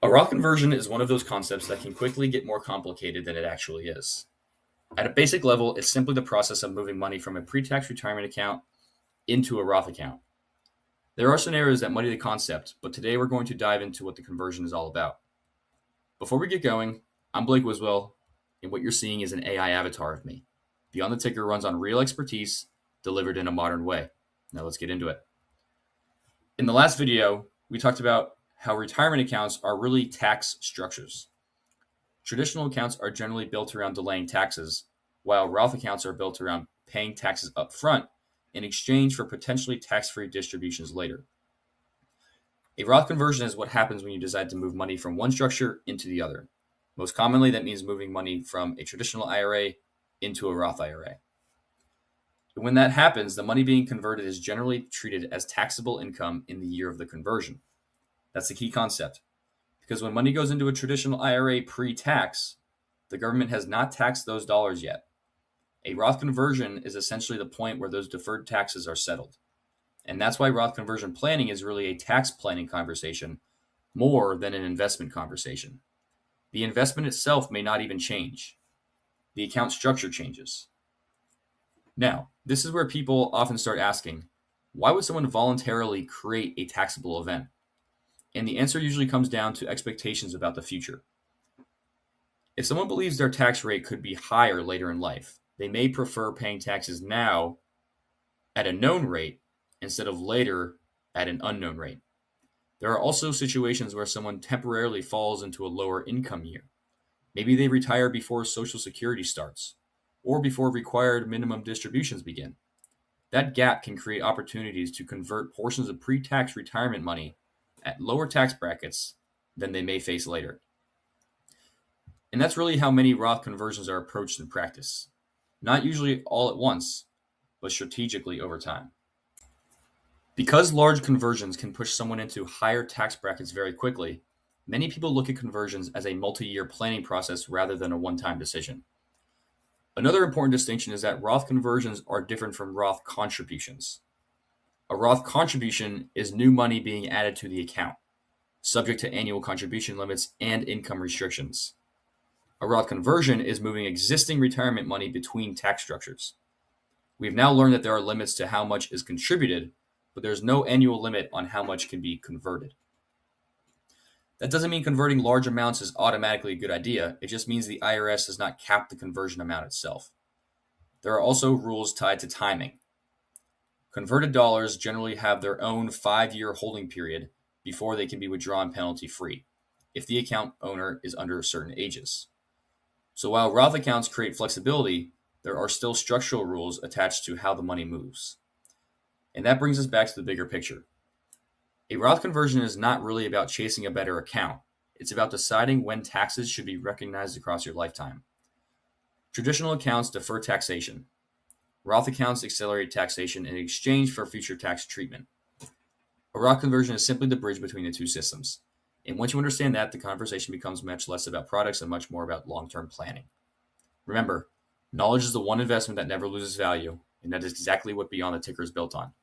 A Roth conversion is one of those concepts that can quickly get more complicated than it actually is. At a basic level, it's simply the process of moving money from a pre-tax retirement account into a Roth account. There are scenarios that muddy the concept, but today we're going to dive into what the conversion is all about. Before we get going, I'm Blake Wiswell, and what you're seeing is an AI avatar of me. Beyond the Ticker runs on real expertise delivered in a modern way. Now let's get into it. In the last video, we talked about how retirement accounts are really tax structures. Traditional accounts are generally built around delaying taxes, while Roth accounts are built around paying taxes up front in exchange for potentially tax-free distributions later. A Roth conversion is what happens when you decide to move money from one structure into the other. Most commonly, that means moving money from a traditional IRA into a Roth IRA. And when that happens, the money being converted is generally treated as taxable income in the year of the conversion. That's the key concept. Because when money goes into a traditional IRA pre-tax, the government has not taxed those dollars yet. A Roth conversion is essentially the point where those deferred taxes are settled. And that's why Roth conversion planning is really a tax planning conversation more than an investment conversation. The investment itself may not even change. The account structure changes. Now, this is where people often start asking, why would someone voluntarily create a taxable event? And the answer usually comes down to expectations about the future. If someone believes their tax rate could be higher later in life, they may prefer paying taxes now at a known rate instead of later at an unknown rate. There are also situations where someone temporarily falls into a lower income year. Maybe they retire before Social Security starts, or before required minimum distributions begin. That gap can create opportunities to convert portions of pre-tax retirement money at lower tax brackets than they may face later. And that's really how many Roth conversions are approached in practice. Not usually all at once, but strategically over time. Because large conversions can push someone into higher tax brackets very quickly, many people look at conversions as a multi-year planning process rather than a one-time decision. Another important distinction is that Roth conversions are different from Roth contributions. A Roth contribution is new money being added to the account, subject to annual contribution limits and income restrictions. A Roth conversion is moving existing retirement money between tax structures. We've now learned that there are limits to how much is contributed, but there's no annual limit on how much can be converted. That doesn't mean converting large amounts is automatically a good idea. It just means the IRS does not cap the conversion amount itself. There are also rules tied to timing. Converted dollars generally have their own 5-year holding period before they can be withdrawn penalty-free if the account owner is under certain ages. So while Roth accounts create flexibility, there are still structural rules attached to how the money moves. And that brings us back to the bigger picture. A Roth conversion is not really about chasing a better account. It's about deciding when taxes should be recognized across your lifetime. Traditional accounts defer taxation. Roth accounts accelerate taxation in exchange for future tax treatment. A Roth conversion is simply the bridge between the two systems. And once you understand that, the conversation becomes much less about products and much more about long-term planning. Remember, knowledge is the one investment that never loses value, and that is exactly what Beyond the Ticker is built on.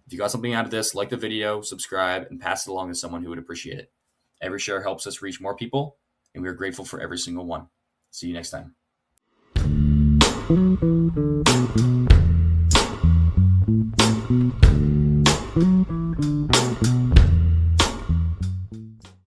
If you got something out of this, like the video, subscribe, and pass it along to someone who would appreciate it. Every share helps us reach more people, and we are grateful for every single one. See you next time.